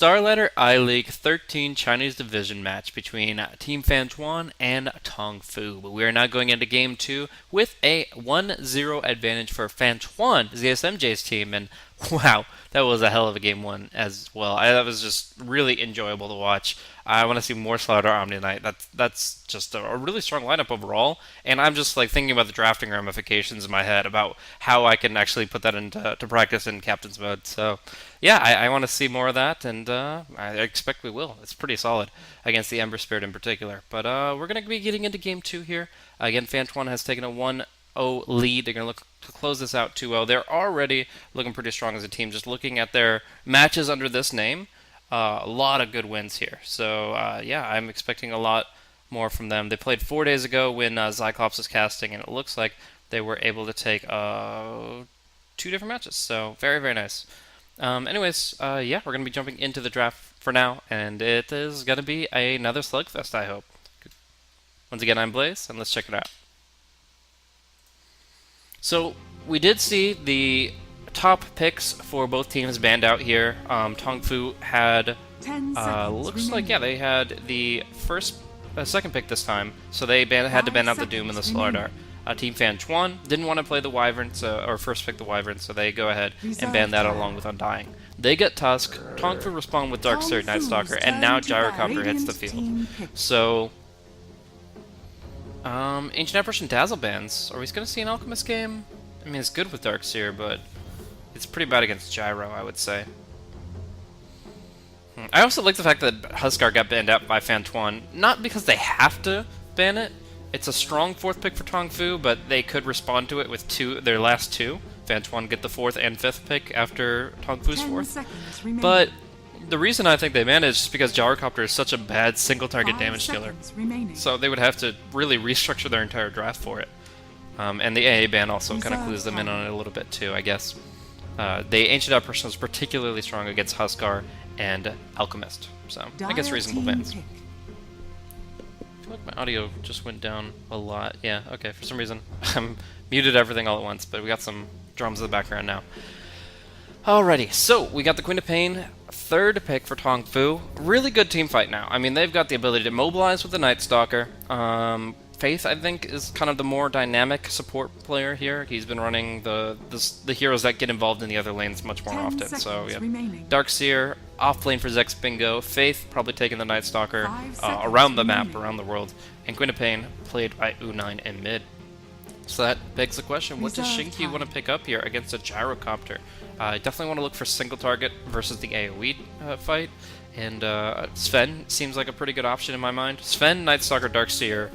Starladder I-League 13 Chinese Division match between Team FanTuan and TongFu. But we are now going into Game 2 with a 1-0 advantage for FanTuan, ZSMJ's team. And wow, that was a hell of a Game 1 as well. That was just really enjoyable to watch. I want to see more Starladder Omni Knight. That's just a really strong lineup overall. And I'm just like thinking about the drafting ramifications in my head about how I can actually put that into practice in Captain's mode. So yeah, I want to see more of that, and I expect we will. It's pretty solid against the Ember Spirit in particular. But we're going to be getting into Game 2 here. Again, FanTuan has taken a 1-0 lead. They're going to look to close this out 2-0. They're already looking pretty strong as a team. Just looking at their matches under this name, a lot of good wins here. So yeah, I'm expecting a lot more from them. They played 4 days ago when Cyclops was casting, and it looks like they were able to take 2 different matches. So very, very nice. Anyways, yeah, we're going to be jumping into the draft for now, and it is going to be another slugfest, I hope. Once again, I'm Blaze, and let's check it out. So, we did see the top picks for both teams banned out here. TongFu had, looks like, yeah, they had the second pick this time, so they had to ban out the Doom and the Slardar. Team FanTuan didn't want to play the Wyvern, or first pick the Wyvern, so they go ahead and ban that along with Undying. They get Tusk, TongFu respond with Darkseer, Nightstalker, and now Gyrocopter hits the field. So, Ancient Apparition Dazzle bans. Are we going to see an Alchemist game? I mean, it's good with Darkseer, but it's pretty bad against Gyro, I would say. I also like the fact that Huskar got banned out by FanTuan, not because they have to ban it. It's a strong 4th pick for TongFu, but they could respond to it with their last 2. FanTuan get the 4th and 5th pick after TongFu's 4th. But the reason I think they managed is just because Gyrocopter is such a bad single-target damage dealer. So they would have to really restructure their entire draft for it. And the AA ban also kind of clues them in on it a little bit too, I guess. The Ancient Apparition is particularly strong against Huskar and Alchemist. So I guess reasonable bans. I feel like my audio just went down a lot. Yeah, okay, for some reason I muted everything all at once, but we got some drums in the background now. Alrighty, so we got the Queen of Pain, 3rd pick for TongFu. Really good team fight now. I mean, they've got the ability to mobilize with the Nightstalker. Faith, I think, is kind of the more dynamic support player here. He's been running the heroes that get involved in the other lanes much more often. So yeah, Darkseer off lane for Zex Bingo. Faith probably taking the Nightstalker around the map, around the world, and Queen of Pain played by U9 in mid. So that begs the question: what does Shinki want to pick up here against a Gyrocopter? I definitely want to look for single target versus the AoE fight, and Sven seems like a pretty good option in my mind. Sven, Nightstalker, Darkseer,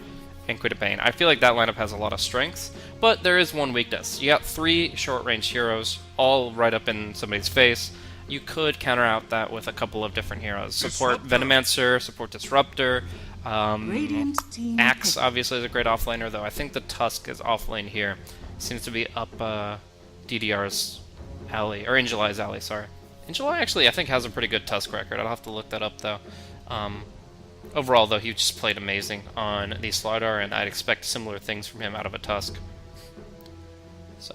and Queen of Pain. I feel like that lineup has a lot of strengths, but there is one weakness. You got 3 short-range heroes, all right up in somebody's face. You could counter out that with a couple of different heroes. Support Venomancer, support Disruptor. Axe obviously is a great offlaner, though I think the Tusk is offlane here. Seems to be up DDR's alley, or Angel Eye's alley, sorry. Angel Eye actually I think has a pretty good Tusk record. I'll have to look that up though. Overall, though, he just played amazing on the Slardar, and I'd expect similar things from him out of a Tusk. So,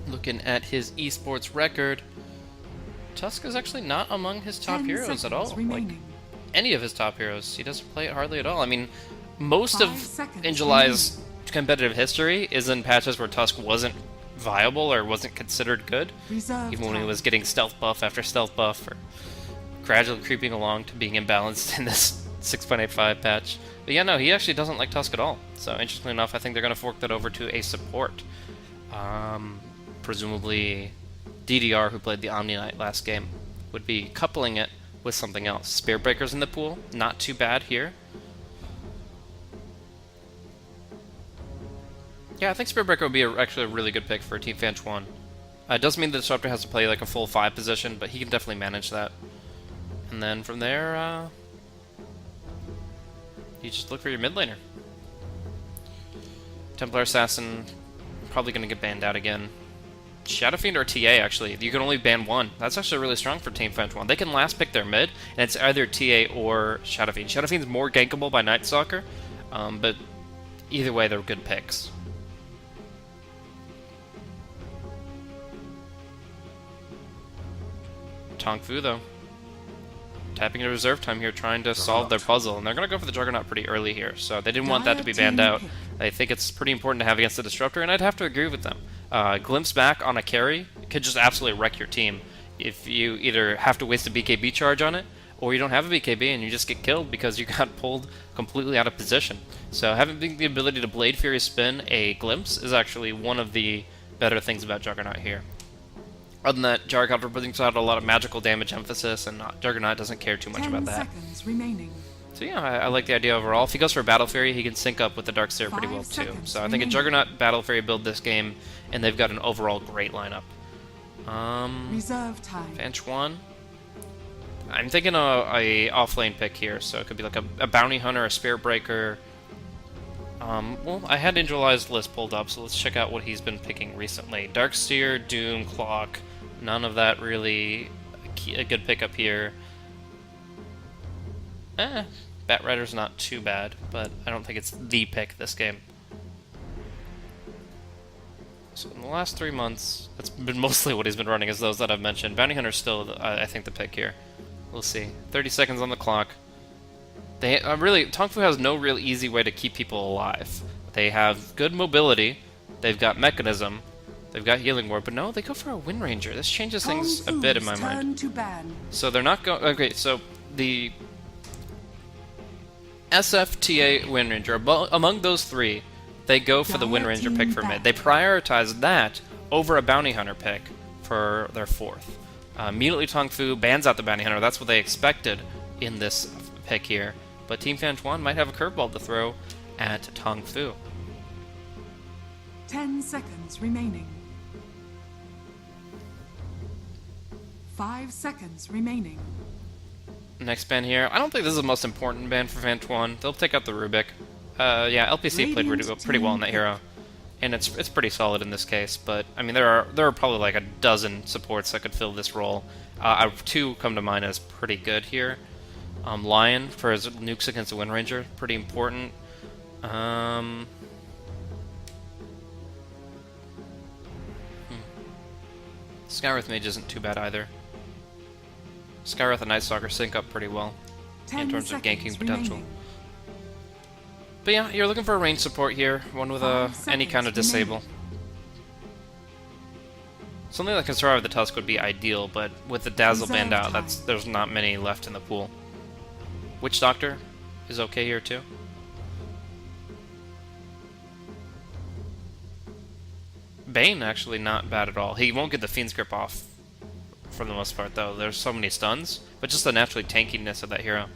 looking at his esports record, Tusk is actually not among his top heroes at all. Like, any of his top heroes, he doesn't play it hardly at all. I mean, most of Angel Eye's competitive history is in patches where Tusk wasn't viable or wasn't considered good, even when he was getting stealth buff after stealth buff, or gradually creeping along to being imbalanced in this 6.85 patch. But yeah, no, he actually doesn't like Tusk at all. So interestingly enough, I think they're going to fork that over to a support. Presumably DDR, who played the Omni Knight last game, would be coupling it with something else. Spirit Breaker's in the pool, not too bad here. Yeah, I think Spirit Breaker would be actually a really good pick for Team FanTuan. It doesn't mean the Disruptor has to play like a full 5 position, but he can definitely manage that. And then from there, you just look for your mid laner. Templar Assassin, probably going to get banned out again. Shadow Fiend or TA, actually. You can only ban 1. That's actually really strong for Team FanTuan. They can last pick their mid, and it's either TA or Shadow Fiend. Shadow Fiend's more gankable by Nightstalker, but either way, they're good picks. TongFu, though. tapping into reserve time here, trying to solve their puzzle, and they're going to go for the Juggernaut pretty early here, so they didn't want that to be banned out. I think it's pretty important to have against the Disruptor, and I'd have to agree with them. Glimpse back on a carry could just absolutely wreck your team if you either have to waste a BKB charge on it, or you don't have a BKB and you just get killed because you got pulled completely out of position. So having the ability to Blade Fury spin a Glimpse is actually one of the better things about Juggernaut here. Other than that, Juggernaut brings out a lot of magical damage emphasis, and Juggernaut doesn't care too much about that. 10 seconds remaining. So yeah, I like the idea overall. If he goes for Battle Fury, he can sync up with the Darkseer pretty well too. So I think a Juggernaut Battle Fury build this game, and they've got an overall great lineup. Reserve time. FanTuan. I'm thinking a off-lane pick here, so it could be like a Bounty Hunter, a Spirit Breaker. Well, I had Angel-Eyes list pulled up, so let's check out what he's been picking recently. Darkseer, Doom, Clock. None of that really a good pickup here. Batrider's not too bad, but I don't think it's the pick this game. So in the last 3 months, that's been mostly what he's been running, is those that I've mentioned. Bounty Hunter's still, I think, the pick here. We'll see. 30 seconds on the clock. They really, TongFu has no real easy way to keep people alive. They have good mobility, they've got Mechanism, they've got Healing Ward, but no, they go for a Wind Ranger. This changes things a bit in my mind. So they're not going... Okay, so the SFTA Wind Ranger, among those three, they go for the Wind Ranger pick for mid. They prioritize that over a Bounty Hunter pick for their fourth. Immediately TongFu bans out the Bounty Hunter. That's what they expected in this pick here. But Team FanTuan might have a curveball to throw at TongFu. 10 seconds remaining. 5 seconds remaining. Next ban here. I don't think this is the most important ban for FanTuan. They'll take out the Rubik. Yeah, LPC played pretty well in that hero, and it's pretty solid in this case. But I mean, there are probably like a dozen supports that could fill this role. Two come to mind as pretty good here. Lion for his nukes against the Wind Ranger, pretty important. Skywrath Mage isn't too bad either. Skywrath and Night Stalker sync up pretty well in terms of ganking potential. But yeah, you're looking for a range support here, one with any kind of disable. Something that can survive the Tusk would be ideal, but with the Dazzle banned out, there's not many left in the pool. Witch Doctor is okay here too. Bane actually not bad at all. He won't get the Fiend's Grip off for the most part though. There's so many stuns, but just the naturally tankiness of that hero.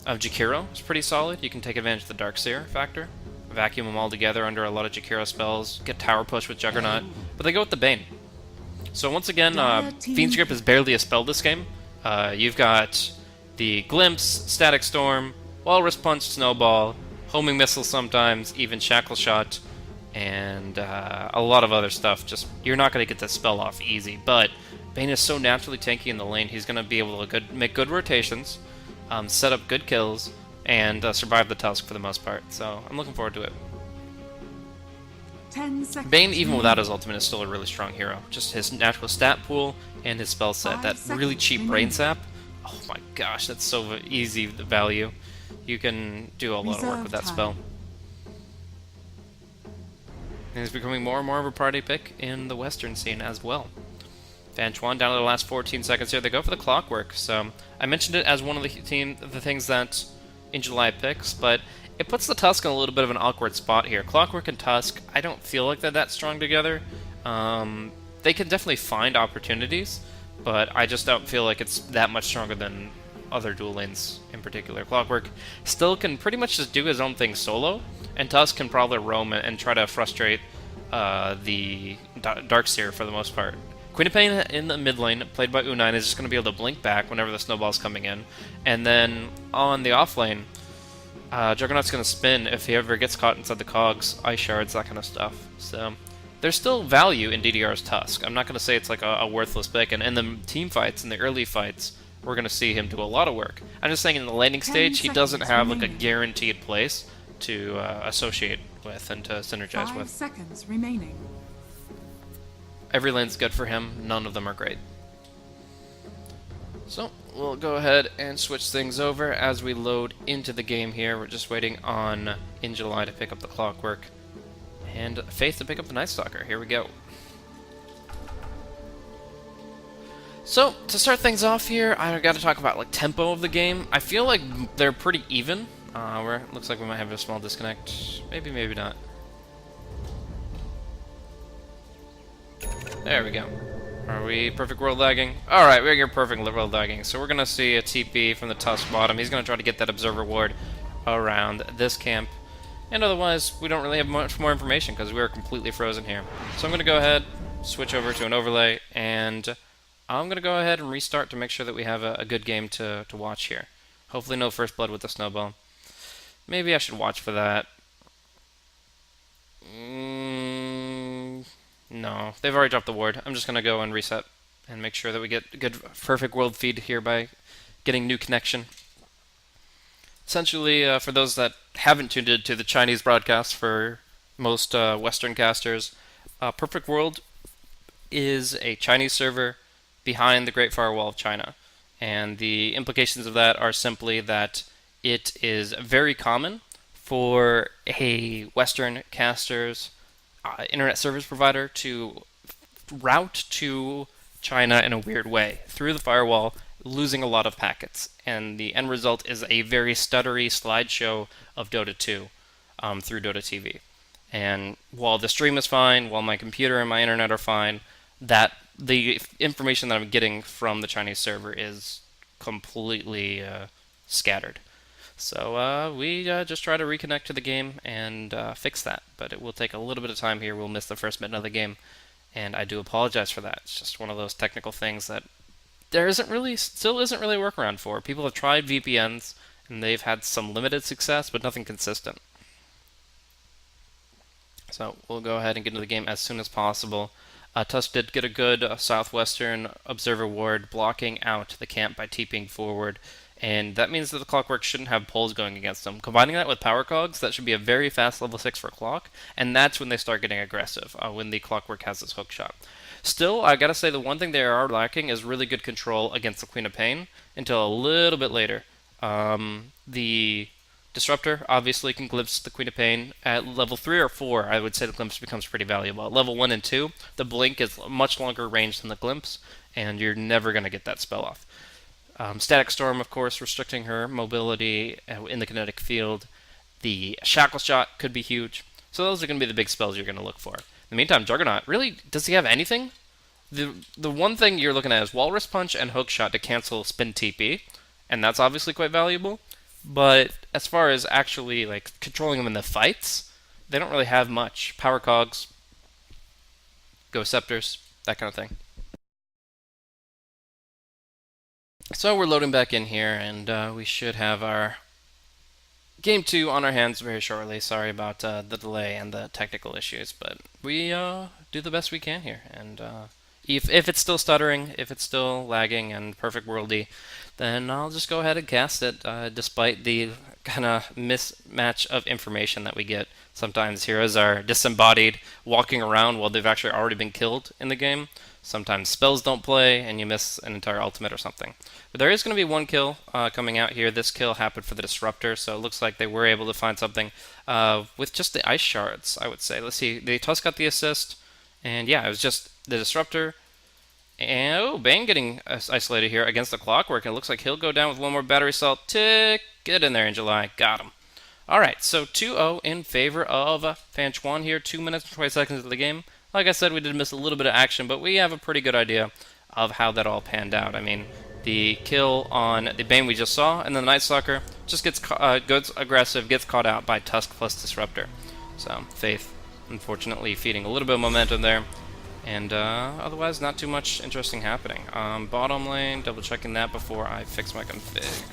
Jakiro is pretty solid. You can take advantage of the Darkseer factor. Vacuum them all together under a lot of Jakiro spells. Get Tower Push with Juggernaut. But they go with the Bane. So once again, Fiend's Grip is barely a spell this game. You've got the Glimpse, Static Storm, Walrus Punch, Snowball, Homing Missile sometimes, even Shackle Shot, and a lot of other stuff. Just you're not going to get that spell off easy, but Bane is so naturally tanky in the lane, he's going to be able to make good rotations, set up good kills, and survive the Tusk for the most part. So I'm looking forward to it. 10 seconds. Bane, even without his ultimate, is still a really strong hero. Just his natural stat pool and his spell set. That really cheap Brain Sap. Oh my gosh, that's so easy value. You can do a lot of work with that spell. And he's becoming more and more of a party pick in the Western scene as well. FanTuan down to the last 14 seconds here. They go for the Clockwork. So I mentioned it as one of the things that in July picks, but it puts the Tusk in a little bit of an awkward spot here. Clockwork and Tusk, I don't feel like they're that strong together. They can definitely find opportunities, but I just don't feel like it's that much stronger than other dual lanes in particular. Clockwork still can pretty much just do his own thing solo, and Tusk can probably roam and try to frustrate the Darkseer for the most part. Queen of Pain in the mid lane, played by U9, is just going to be able to blink back whenever the snowball's coming in. And then on the off lane, Juggernaut's going to spin if he ever gets caught inside the cogs, ice shards, that kind of stuff. So there's still value in DDR's Tusk. I'm not going to say it's like a worthless pick. And in the team fights, in the early fights, we're going to see him do a lot of work. I'm just saying in the landing stage, he doesn't have like a guaranteed place to associate with and to synergize 5 with. seconds remaining. Every lane's good for him. None of them are great. So we'll go ahead and switch things over as we load into the game here. We're just waiting on In July to pick up the Clockwork and Faith to pick up the Night Stalker. Here we go. So to start things off here, I got to talk about like tempo of the game. I feel like they're pretty even. Looks like we might have a small disconnect. Maybe, maybe not. There we go. Are we perfect world lagging? Alright, we're perfect world lagging. So we're going to see a TP from the Tusk bottom. He's going to try to get that observer ward around this camp. And otherwise, we don't really have much more information because we're completely frozen here. So I'm going to go ahead, switch over to an overlay, and I'm going to go ahead and restart to make sure that we have a good game to watch here. Hopefully no first blood with the snowball. Maybe I should watch for that. No, they've already dropped the ward. I'm just going to go and reset and make sure that we get a good, perfect world feed here by getting new connection. Essentially, for those that haven't tuned into the Chinese broadcast, for most Western casters, Perfect World is a Chinese server behind the Great Firewall of China. And the implications of that are simply that it is very common for a Western caster's internet service provider to route to China in a weird way through the firewall, losing a lot of packets. And the end result is a very stuttery slideshow of Dota 2 through Dota TV. And while the stream is fine, while my computer and my internet are fine, that the information that I'm getting from the Chinese server is completely scattered. So we just try to reconnect to the game and fix that. But it will take a little bit of time here. We'll miss the first minute of the game. And I do apologize for that. It's just one of those technical things that there still isn't really a workaround for. People have tried VPNs, and they've had some limited success, but nothing consistent. So we'll go ahead and get into the game as soon as possible. Tusk did get a good southwestern observer ward blocking out the camp by TPing forward, and that means that the Clockwork shouldn't have pulls going against them. Combining that with power cogs, that should be a very fast level 6 for Clock, and that's when they start getting aggressive, when the Clockwork has this hook shot. Still, I gotta say the one thing they are lacking is really good control against the Queen of Pain until a little bit later. The Disruptor obviously can glimpse the Queen of Pain. At level 3 or 4, I would say the glimpse becomes pretty valuable. At level 1 and 2, the blink is much longer range than the glimpse, and you're never going to get that spell off. Static Storm, of course, restricting her mobility in the kinetic field. The Shackle Shot could be huge. So those are going to be the big spells you're going to look for. In the meantime, Juggernaut, really, does he have anything? The one thing you're looking at is Walrus Punch and Hook Shot to cancel Spin TP, and that's obviously quite valuable. But as far as actually like controlling them in the fights, they don't really have much. Power Cogs, Ghost Scepters, that kind of thing. So we're loading back in here, and we should have our Game 2 on our hands very shortly. Sorry about the delay and the technical issues, but we do the best we can here. And if it's still stuttering, if it's still lagging and perfect worldy, then I'll just go ahead and cast it, despite the kind of mismatch of information that we get. Sometimes heroes are disembodied, walking around while they've actually already been killed in the game. Sometimes spells don't play, and you miss an entire ultimate or something. But there is going to be one kill coming out here. This kill happened for the Disruptor, so it looks like they were able to find something with just the Ice Shards, I would say. Let's see, the Tusk got the assist, and yeah, it was just the Disruptor. And, oh, Bane getting isolated here against the Clockwork, and it looks like he'll go down with one more battery salt. Tick, get in there, In July. Got him. Alright, so 2-0 in favor of FanTuan here, 2 minutes and 20 seconds of the game. Like I said, we did miss a little bit of action, but we have a pretty good idea of how that all panned out. I mean, the kill on the Bane we just saw, and then the Night Stalker just goes aggressive, gets caught out by Tusk plus Disruptor. So, Faith, unfortunately, feeding a little bit of momentum there. And otherwise, not too much interesting happening. Bottom lane, double checking that before I fix my config.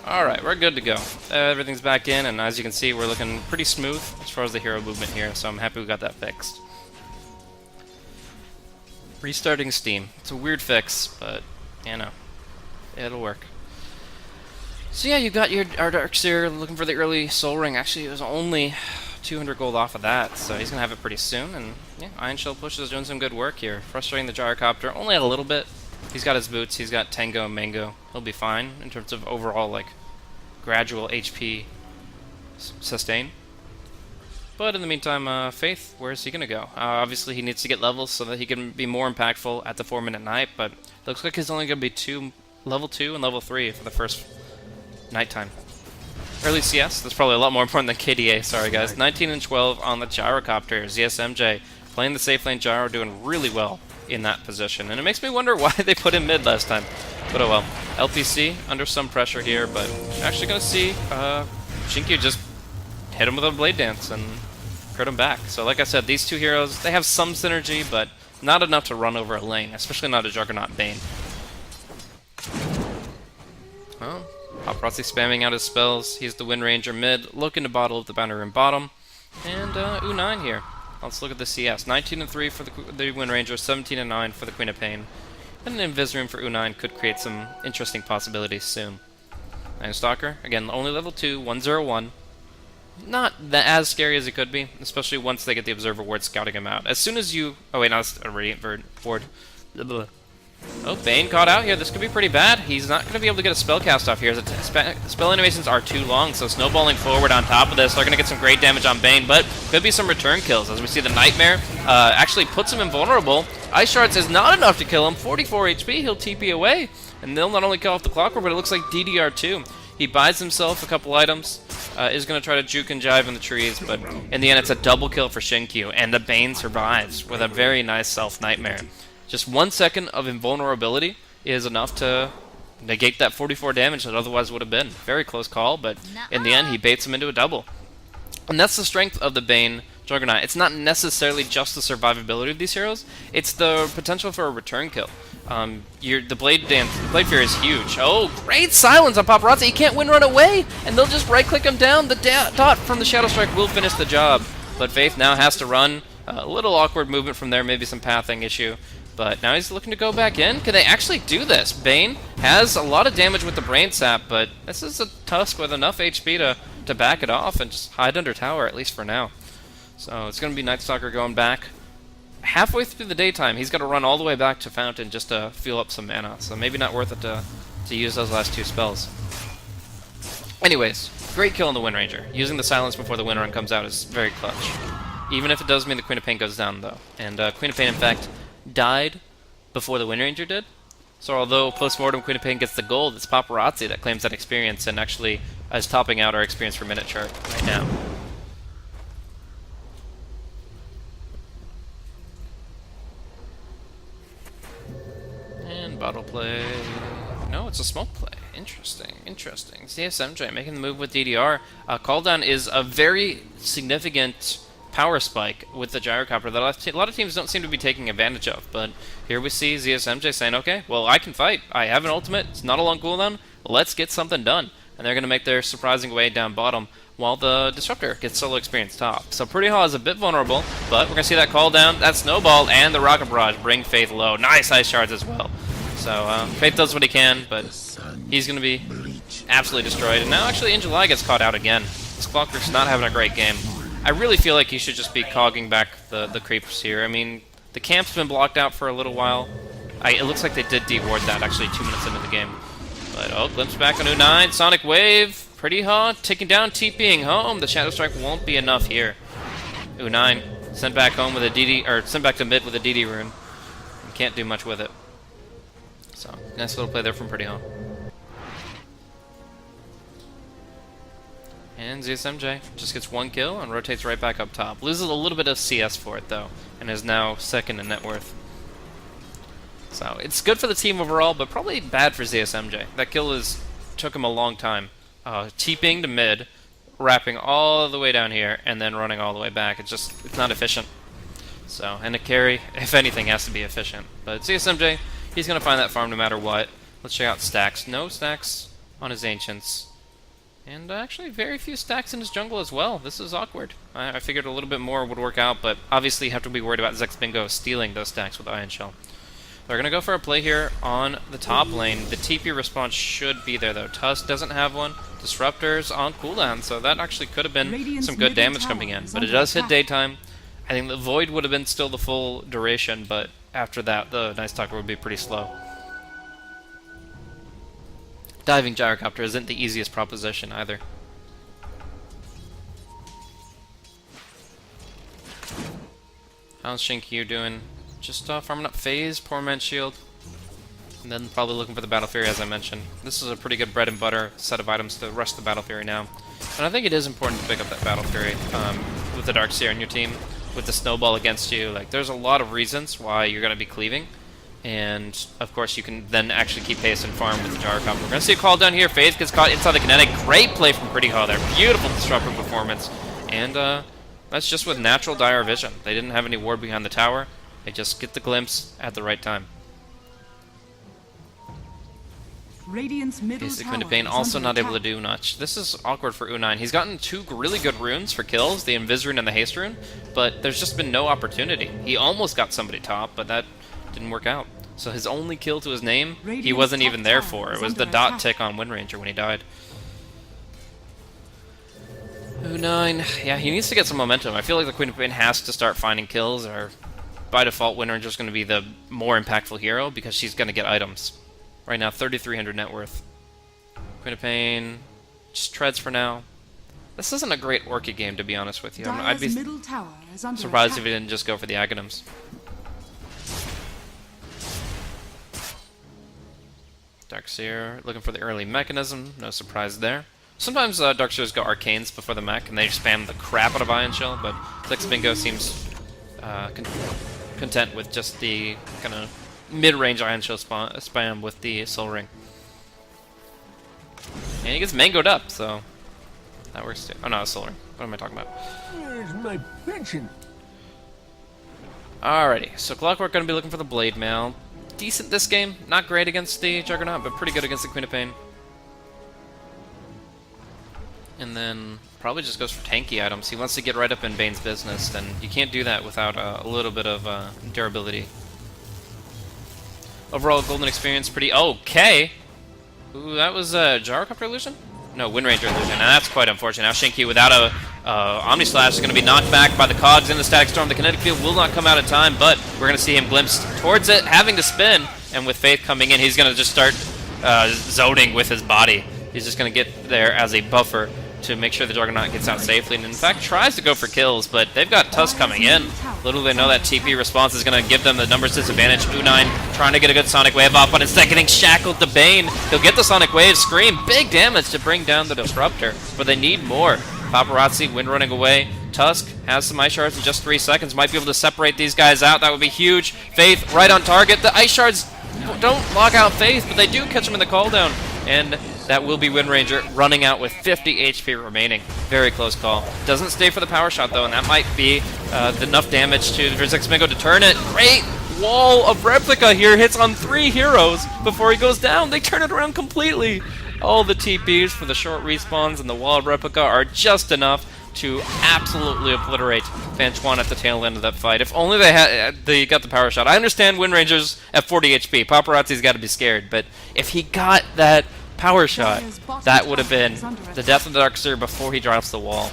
Alright, we're good to go. Everything's back in, and as you can see, we're looking pretty smooth as far as the hero movement here, so I'm happy we got that fixed. Restarting Steam. It's a weird fix, but, you know, it'll work. So yeah, you got our Darkseer looking for the early Soul Ring. Actually, it was only 200 gold off of that, so he's gonna have it pretty soon. And yeah, Iron Shell Push is doing some good work here, frustrating the Gyrocopter only a little bit. He's got his boots, he's got Tango and Mango. He'll be fine in terms of overall like gradual HP sustain. But in the meantime, Faith, where is he gonna go? Obviously he needs to get levels so that he can be more impactful at the 4-minute night, but it looks like he's only gonna be level 2 and level 3 for the first nighttime. Early CS, that's probably a lot more important than KDA, sorry guys. 19 and 12 on the Gyrocopter. ZSMJ playing the safe lane Gyro, doing really well in that position. And it makes me wonder why they put him mid last time. But oh well. LPC under some pressure here, but actually gonna see Shinkyu just hit him with a Blade Dance and crit him back. So like I said, these two heroes, they have some synergy, but not enough to run over a lane, especially not a Juggernaut Bane. Well, Paparazzi spamming out his spells. He's the Wind Ranger mid, looking to bottle up the Bounty Room bottom. And U9 here. Let's look at the CS. 19 and 3 for the Wind Ranger, 17 and 9 for the Queen of Pain. And an Invis Room for U9 could create some interesting possibilities soon. And Stalker, again, only level 2, 101. Not as scary as it could be, especially once they get the Observer Ward scouting him out. As soon as you... Oh wait, no, it's a Radiant Ward. Oh, Bane caught out here. This could be pretty bad. He's not going to be able to get a spell cast off here. Spell animations are too long, so snowballing forward on top of this, they're going to get some great damage on Bane, but could be some return kills. As we see, the Nightmare actually puts him invulnerable. Ice Shards is not enough to kill him. 44 HP, he'll TP away, and they'll not only kill off the Clockwork, but it looks like DDR too. He buys himself a couple items, is going to try to juke and jive in the trees, but in the end, it's a double kill for Shinkyu, and the Bane survives with a very nice self-Nightmare. Just 1 second of invulnerability is enough to negate that 44 damage that otherwise would have been. Very close call, but in the end, he baits him into a double. And that's the strength of the Bane Juggernaut. It's not necessarily just the survivability of these heroes, it's the potential for a return kill. The Blade Fear is huge. Oh, great silence on Paparazzi. He can't Wind Run away, and they'll just right-click him down. The dot from the Shadow Strike will finish the job. But Faith now has to run. A little awkward movement from there, maybe some pathing issue. But now he's looking to go back in. Can they actually do this? Bane has a lot of damage with the Brain Sap, but this is a Tusk with enough HP to back it off and just hide under tower, at least for now. So it's going to be Night Stalker going back. Halfway through the daytime, he's got to run all the way back to Fountain just to fuel up some mana. So maybe not worth it to use those last two spells. Anyways, great kill on the Wind Ranger. Using the silence before the Wind Run comes out is very clutch. Even if it does mean the Queen of Pain goes down, though. And Queen of Pain, in fact, died before the Wind Ranger did. So although post-mortem Queen of Pain gets the gold, it's Paparazzi that claims that experience and actually is topping out our experience per minute chart right now. And bottle play. No, it's a smoke play. Interesting, interesting. CSMJ making the move with DDR. Cooldown is a very significant power spike with the Gyrocopter that a lot of teams don't seem to be taking advantage of, but here we see ZSMJ saying, okay, well, I can fight. I have an ultimate. It's not a long cooldown. Let's get something done. And they're going to make their surprising way down bottom while the Disruptor gets solo experience top. So Pretty Haw is a bit vulnerable, but we're going to see that call down, that Snowball, and the Rocket Barrage bring Faith low. Nice Ice Shards as well. So Faith does what he can, but he's going to be absolutely destroyed. And now actually In July gets caught out again. This Clockwork's not having a great game. I really feel like he should just be cogging back the creeps here. I mean, the camp's been blocked out for a little while. It looks like they did deward that actually 2 minutes into the game. But oh, glimpse back on U9, Sonic Wave, Pretty Haw, taking down, TPing home. The Shadow Strike won't be enough here. U9 sent back home with a DD, or sent back to mid with a DD rune. And can't do much with it. So nice little play there from Pretty Haw. And ZSMJ just gets 1 kill and rotates right back up top. Loses a little bit of CS for it, though, and is now second in net worth. So it's good for the team overall, but probably bad for ZSMJ. That kill took him a long time. TPing to mid, wrapping all the way down here, and then running all the way back. It's not efficient. So, and a carry, if anything, has to be efficient. But ZSMJ, he's going to find that farm no matter what. Let's check out stacks. No stacks on his Ancients. And actually, very few stacks in his jungle as well. This is awkward. I figured a little bit more would work out, but obviously you have to be worried about Zex Bingo stealing those stacks with Iron Shell. They're going to go for a play here on the top lane. The TP response should be there, though. Tusk doesn't have one. Disruptors on cooldown, so that actually could have been Radiant's some good middle damage tower coming in. is But it under does hit attack. daytime. I think the Void would have been still the full duration, but after that, the Night Stalker would be pretty slow. Diving Gyrocopter isn't the easiest proposition either. How's Shinkyu doing? Just farming up phase, poor man's shield. And then probably looking for the Battle Fury, as I mentioned. This is a pretty good bread and butter set of items to rush the Battle Fury now. And I think it is important to pick up that Battle Fury with the Darkseer on your team, with the Snowball against you. Like, there's a lot of reasons why you're going to be cleaving. And, of course, you can then actually keep pace and farm with the Gyrocopter. We're going to see a call down here. Faith gets caught inside the kinetic. Great play from Pretty Hall there. Beautiful disruptor performance. And that's just with natural dire vision. They didn't have any ward behind the tower. They just get the glimpse at the right time. Radiant's middle Basic tower Pain is also under not able to attack. do much. This is awkward for U9. He's gotten 2 really good runes for kills, the Invis rune and the Haste rune, but there's just been no opportunity. He almost got somebody top, but that didn't work out. So his only kill to his name, he Radiant's wasn't top even there tower for. It is was the under dot attack. tick on Wind Ranger when he died. U9, yeah, he needs to get some momentum. I feel like the Queen of Pain has to start finding kills, or by default, Wind Ranger's going to be the more impactful hero because she's going to get items. Right now, 3,300 net worth. Queen of Pain just treads for now. This isn't a great Orchid game, to be honest with you. I'd Dire's be middle tower is under surprised if attack. he didn't just go for the Aghanims. Darkseer looking for the early mechanism. No surprise there. Sometimes Darkseers go Arcanes before the mech, and they spam the crap out of Ion Shell, but Flex Bingo seems content with just the kind of mid-range Ion Shell spam with the Soul Ring. And he gets mangoed up, so that works too. Oh no, Soul Ring. What am I talking about? Where's my pension? Alrighty, so Clockwork going to be looking for the Blade Mail. Decent this game. Not great against the Juggernaut, but pretty good against the Queen of Pain. And then probably just goes for tanky items. He wants to get right up in Bane's business, and you can't do that without a little bit of durability. Overall, Golden Experience pretty okay. Ooh, that was a Gyrocopter illusion? No, Wind Ranger illusion, and that's quite unfortunate. Now Shinky, without a Omni Slash, is going to be knocked back by the cogs in the Static Storm. The kinetic field will not come out in time, but we're going to see him glimpse towards it, having to spin, and with Faith coming in, he's going to just start zoning with his body. He's just going to get there as a buffer to make sure the Juggernaut gets out safely, and in fact tries to go for kills, but they've got Tusk coming in. Little do they know that TP response is going to give them the numbers disadvantage. U9 trying to get a good Sonic Wave off, but instead getting shackled to Bane. He'll get the Sonic Wave, Scream, big damage to bring down the Disruptor, but they need more. Paparazzi, Wind running away. Tusk has some Ice Shards in just 3 seconds, might be able to separate these guys out. That would be huge. Faith right on target. The Ice Shards don't lock out Faith, but they do catch him in the cooldown, and that will be Wind Ranger running out with 50 HP remaining. Very close call. Doesn't stay for the power shot though, and that might be enough damage to Verzexmingo to turn it. Great wall of replica here, hits on 3 heroes before he goes down. They turn it around completely. All the TPs for the short respawns and the wall of replica are just enough to absolutely obliterate FanTuan at the tail end of that fight. If only they got the power shot. I understand Wind Ranger's at 40 HP. Paparazzi's got to be scared, but if he got that power shot, that would have been the death of the Darkseer before he drops the wall.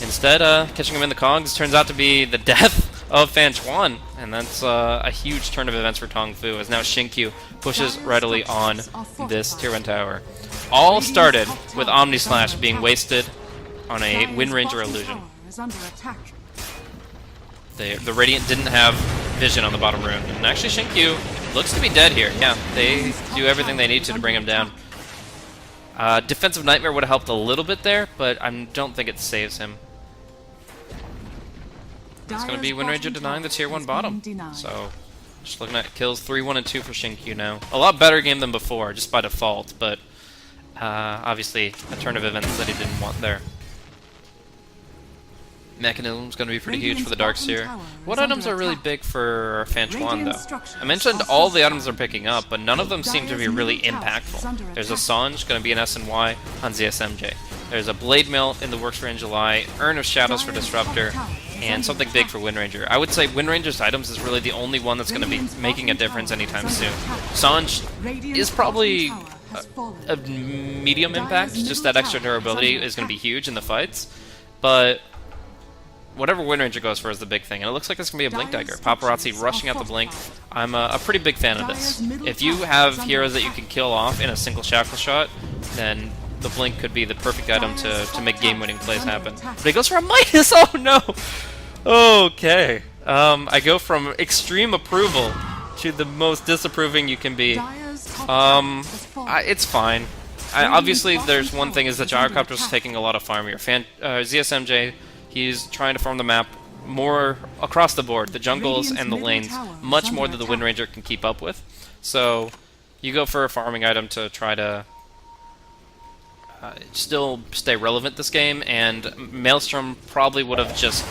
Instead, catching him in the cogs turns out to be the death of FanTuan, and that's a huge turn of events for TongFu, as now Shinkyu pushes readily on this Tier 1 tower. All started with Omni Slash being wasted on a Wind Ranger illusion. The Radiant didn't have vision on the bottom rune, and actually Shinkyu looks to be dead here. Yeah, they do everything they need to bring him down. Defensive Nightmare would have helped a little bit there, but I don't think it saves him. It's going to be Wind Ranger denying the Tier 1 bottom. So, just looking at kills 3, 1, and 2 for Shinkyu now. A lot better game than before, just by default, but obviously a turn of events that he didn't want there. Mechanism's going to be pretty huge for the Darkseer. What items are really big for FanTuan, though? I mentioned all the items they're picking up, but none of them seem to be really impactful. There's a Sange, going to be an SNY on ZSMJ. There's a Blade Mail in the works for Angelai, Urn of Shadows for Disruptor, and something big for Wind Ranger. I would say Wind Ranger's items is really the only one that's going to be making a difference anytime soon. Sange is probably a medium impact. Just that extra durability is going to be huge in the fights. But whatever Wind Ranger goes for is the big thing. And it looks like it's going to be a Blink Dagger. Paparazzi rushing out the Blink. I'm a pretty big fan of this. If you have heroes that you can kill off in a single Shackle Shot, then the Blink could be the perfect item to make game-winning plays happen. But he goes for a Midas! Oh no! Okay. I go from extreme approval to the most disapproving you can be. It's fine. Obviously, there's one thing is that Gyrocopter's taking a lot of farm here. ZSMJ, he's trying to farm the map more across the board, the jungles and the lanes, much more than the Wind Ranger can keep up with. So, you go for a farming item to try to still stay relevant this game, and Maelstrom probably would have just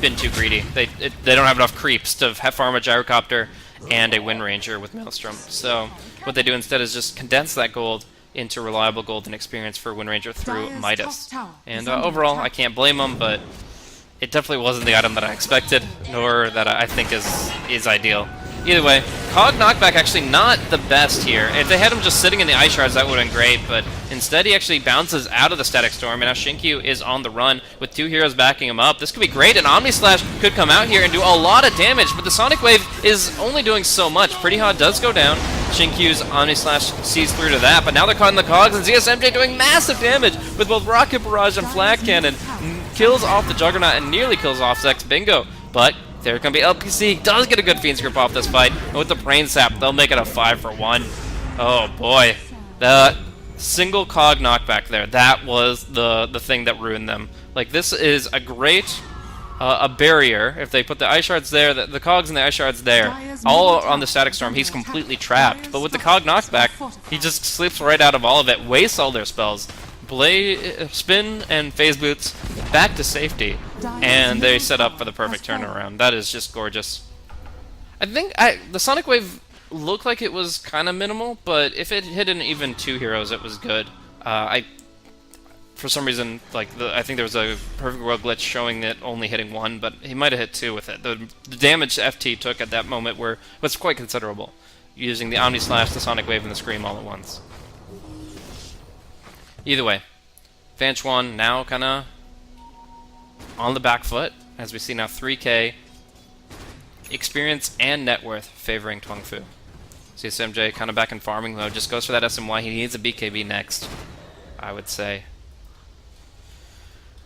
been too greedy. They don't have enough creeps to farm a Gyrocopter and a Wind Ranger with Maelstrom. So what they do instead is just condense that gold into reliable gold and experience for Wind Ranger through Midas. And overall, I can't blame them, but it definitely wasn't the item that I expected, nor that I think is ideal. Either way, Cog Knockback actually not the best here. If they had him just sitting in the Ice Shards, that would have been great, but instead he actually bounces out of the Static Storm, and now Shinkyu is on the run with 2 heroes backing him up. This could be great, and Omni Slash could come out here and do a lot of damage, but the Sonic Wave is only doing so much. Pretty Hot does go down. Shinkyu's Omni Slash sees through to that, but now they're caught in the Cogs, and ZSMJ doing massive damage with both Rocket Barrage and Flag Cannon. Kills off the Juggernaut and nearly kills off Zex Bingo, but there's going to be LPC. Does get a good Fiend's Grip off this fight. And with the Brain Sap, they'll make it a 5-for-1. Oh, boy. The single Cog knockback there. That was the thing that ruined them. Like, this is a great a barrier. If they put the Ice Shards there, the Cogs and the Ice Shards there, all on the Static Storm, he's completely trapped. But with the Cog knockback, he just slips right out of all of it, wastes all their spells. Spin and Phase Boots back to safety, and they set up for the perfect turnaround. That is just gorgeous. I think the Sonic Wave looked like it was kind of minimal, but if it hit an even 2 heroes, it was good. For some reason, I think there was a Perfect World glitch showing it only hitting 1, but he might have hit 2 with it. The damage FT took at that moment was quite considerable, using the Omni Slash, the Sonic Wave, and the Scream all at once. Either way, FanTuan now kind of on the back foot, as we see now 3K experience and net worth favoring TongFu. CSMJ kind of back in farming mode, just goes for that SMY. He needs a BKB next, I would say.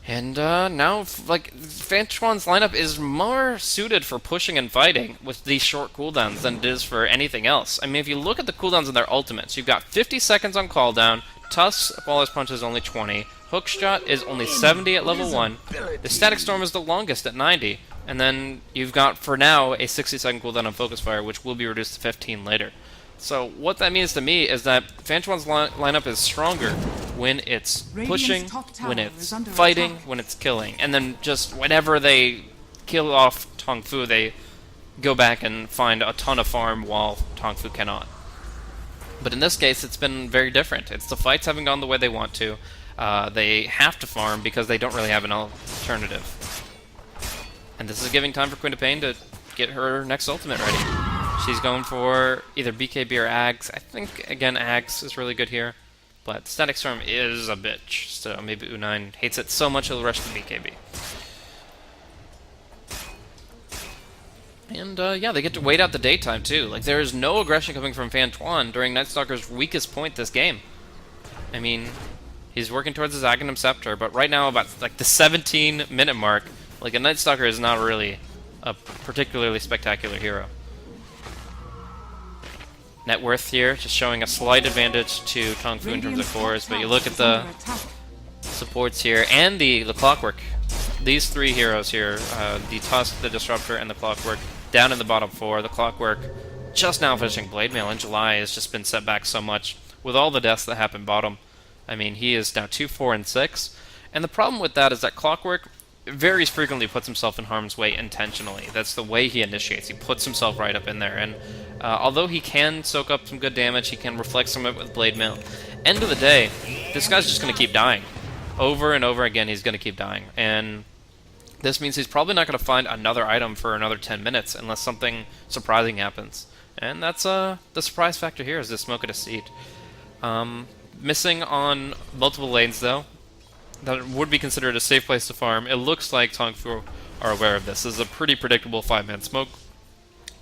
And now, FanTuan's lineup is more suited for pushing and fighting with these short cooldowns than it is for anything else. I mean, if you look at the cooldowns in their ultimates, you've got 50 seconds on cooldown, Tusk's Flawless Punch is only 20, Hookshot is only 70 at level 1, the Static Storm is the longest at 90, and then you've got, for now, a 60-second cooldown on Focus Fire, which will be reduced to 15 later. So what that means to me is that FanTuan's lineup is stronger when it's pushing, when it's fighting, when it's killing, and then just whenever they kill off TongFu, they go back and find a ton of farm while TongFu cannot. But in this case, it's been very different. It's the fights haven't gone the way they want to. They have to farm because they don't really have an alternative. And this is giving time for Queen of Pain to get her next ultimate ready. She's going for either BKB or Ags. I think, again, Ags is really good here. But Static Storm is a bitch, so maybe U9 hates it so much he'll rush the BKB. And, yeah, they get to wait out the daytime, too. Like, there is no aggression coming from FanTuan during Night Stalker's weakest point this game. I mean, he's working towards his Aghanim Scepter, but right now, about, the 17-minute mark, a Night Stalker is not really a particularly spectacular hero. Net worth here, just showing a slight advantage to TongFu in terms of cores, but you look at the supports here, and the Clockwork. These 3 heroes here, the Tusk, the Disruptor, and the Clockwork, down in the bottom 4. The Clockwork just now finishing Blade Mail in July has just been set back so much with all the deaths that happened bottom. I mean, he is now 2, 4, and 6. And the problem with that is that Clockwork very frequently puts himself in harm's way intentionally. That's the way he initiates. He puts himself right up in there. And although he can soak up some good damage, he can reflect some of it with Blade Mail. End of the day, this guy's just going to keep dying. Over and over again, he's going to keep dying. And this means he's probably not going to find another item for another 10 minutes unless something surprising happens. And that's the surprise factor here is the smoke at a seed. Missing on multiple lanes though. That would be considered a safe place to farm. It looks like TongFu are aware of this. This is a pretty predictable 5-man smoke.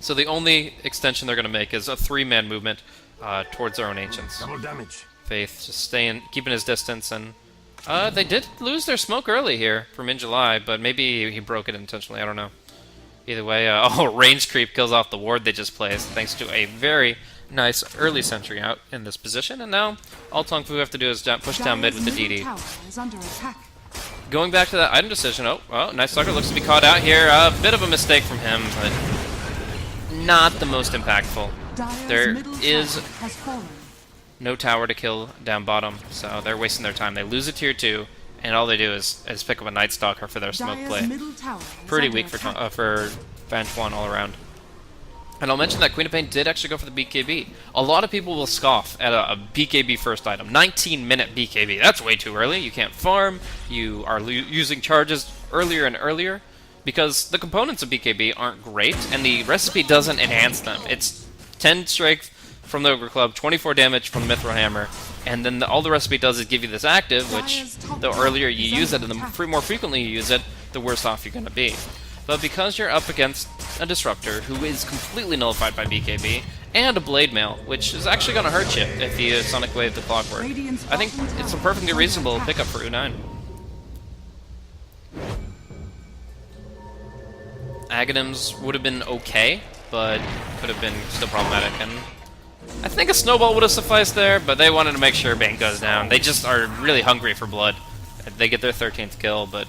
So the only extension they're going to make is a 3-man movement towards their own ancients. Double damage. Faith just staying, keeping his distance, and they did lose their smoke early here from in July, but maybe he broke it intentionally. I don't know. Either way, range creep kills off the ward they just placed, thanks to a very nice early sentry out in this position, and now all TongFu have to do is push down mid with the DD. Going back to that item decision, Night Stalker looks to be caught out here. A bit of a mistake from him, but not the most impactful. There is no tower to kill down bottom, so they're wasting their time. They lose a tier 2, and all they do is pick up a Night Stalker for their smoke play. Pretty weak for FanTuan all around. And I'll mention that Queen of Pain did actually go for the BKB. A lot of people will scoff at a BKB first item. 19-minute BKB. That's way too early. You can't farm. You are using charges earlier and earlier because the components of BKB aren't great, and the recipe doesn't enhance them. It's 10 strength from the Ogre Club, 24 damage from the Mithril Hammer, and then all the recipe does is give you this active, which the earlier you use it and the more frequently you use it, the worse off you're going to be. But because you're up against a Disruptor who is completely nullified by BKB, and a Blade Mail, which is actually going to hurt you if you Sonic Wave the Clockwork, I think it's a perfectly reasonable pickup for U9. Aghanims would have been okay, but could have been still problematic, and I think a Snowball would have sufficed there, but they wanted to make sure Bane goes down. They just are really hungry for blood. They get their 13th kill, but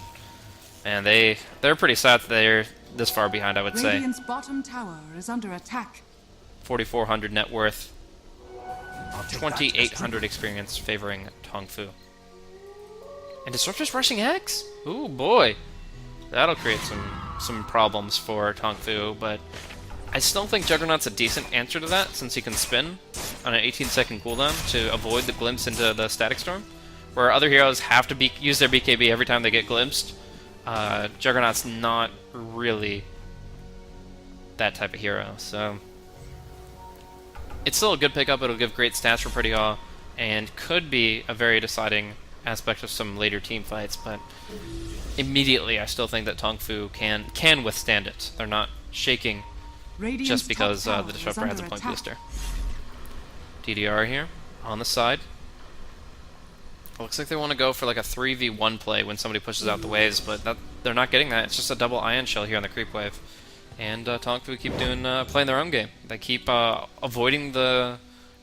man, they're pretty sad that they're this far behind, I would say. Radiant's bottom tower is under attack. 4,400 net worth, 2,800 experience favoring TongFu. And Disruptor's rushing X? Ooh boy, that'll create some problems for TongFu, but I still think Juggernaut's a decent answer to that, since he can spin on an 18-second cooldown to avoid the glimpse into the Static Storm, where other heroes have to use their BKB every time they get glimpsed. Juggernaut's not really that type of hero, so it's still a good pickup. It'll give great stats for Pretty Awe, and could be a very deciding aspect of some later team fights, but immediately I still think that TongFu can withstand it. They're not shaking just because the Disruptor has a point booster. DDR here, on the side. Looks like they want to go for like a 3v1 play when somebody pushes out the waves, but they're not getting that. It's just a double Ion Shell here on the creep wave. And TongFu keep playing their own game. They keep avoiding the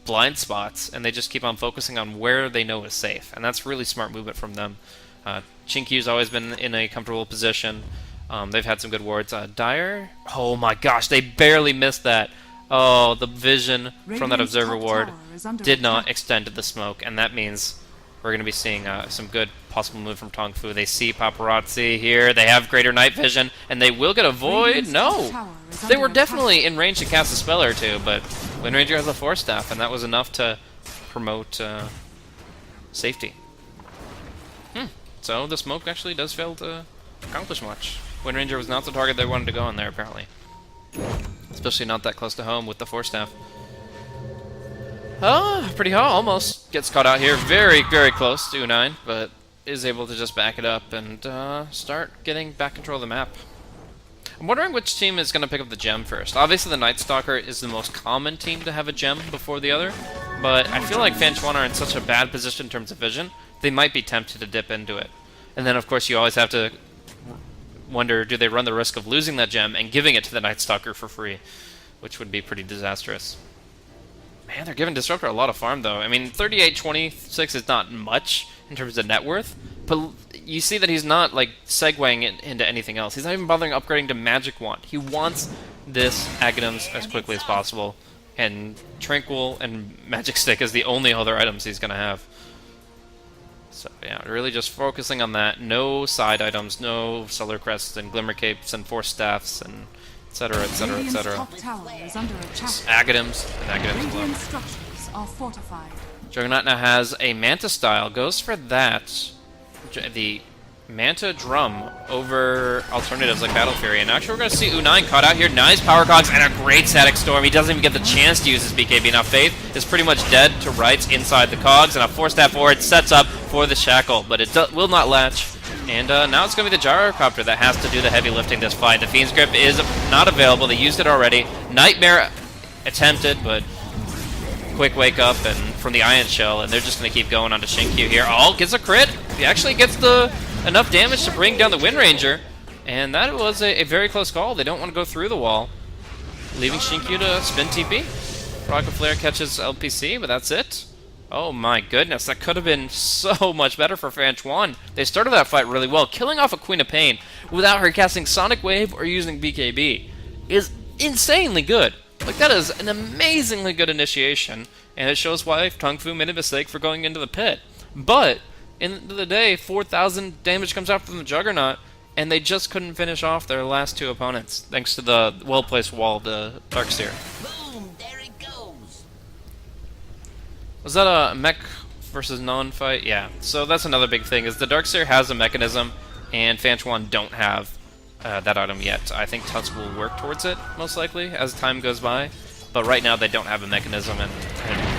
blind spots, and they just keep on focusing on where they know is safe. And that's really smart movement from them. Chinkyu's always been in a comfortable position. They've had some good wards. Dire, oh my gosh, they barely missed that. Oh, the vision from that Observer ward did not extend to the smoke, and that means we're going to be seeing some good possible move from TongFu. They see Paparazzi here. They have greater night vision, and they will get a Void. No! They were definitely in range to cast a spell or two, but Wind Ranger has a Force Staff, and that was enough to promote safety. So the smoke actually does fail to accomplish much. Wind Ranger was not the target they wanted to go on there, apparently. Especially not that close to home with the Force Staff. Pretty Awe almost gets caught out here. Very, very close to U9, but is able to just back it up and start getting back control of the map. I'm wondering which team is going to pick up the gem first. Obviously, the Night Stalker is the most common team to have a gem before the other, but I feel like FanTuan are in such a bad position in terms of vision, they might be tempted to dip into it. And then, of course, you always have to wonder, do they run the risk of losing that gem and giving it to the Night Stalker for free, which would be pretty disastrous. Man, they're giving Disruptor a lot of farm, though. I mean, 38-26 is not much in terms of net worth, but you see that he's not, like, segueing it into anything else. He's not even bothering upgrading to Magic Wand. He wants this Aghanims as quickly as possible, and Tranquil and Magic Stick is the only other items he's going to have. So, yeah, really just focusing on that. No side items, no Solar Crests and Glimmer Capes and Force Staffs and etc., etc., etc. Just Aghanims and Aghanims alone. Structures are fortified. Juggernaut now has a Manta style, goes for that. The Manta Drum over alternatives like Battle Fury. And actually, we're going to see U9 caught out here. Nice Power Cogs and a great Static Storm. He doesn't even get the chance to use his BKB. Now, Faith is pretty much dead to rights inside the Cogs. And a 4-step forward sets up for the Shackle. But it will not latch. And now it's going to be the Gyrocopter that has to do the heavy lifting this fight. The Fiend's Grip is not available. They used it already. Nightmare attempted, but quick wake up and from the Ion Shell. And they're just going to keep going on to Shinkyu here. Oh, gets a crit. He actually gets enough damage to bring down the Wind Ranger. And that was a very close call. They don't want to go through the wall, leaving Shinkyu to spin TP. Rocket Flare catches LPC, but that's it. Oh my goodness, that could have been so much better for FanTuan. They started that fight really well, killing off a Queen of Pain without her casting Sonic Wave or using BKB is insanely good. Like, that is an amazingly good initiation, and it shows why TongFu made a mistake for going into the pit. But, in the end of the day, 4,000 damage comes out from the Juggernaut, and they just couldn't finish off their last two opponents, thanks to the well-placed wall of the Darkseer. Was that a mech versus non-fight? Yeah. So that's another big thing, is the Darkseer has a mechanism, and FanTuan don't have that item yet. I think Tusk will work towards it, most likely, as time goes by. But right now they don't have a mechanism, and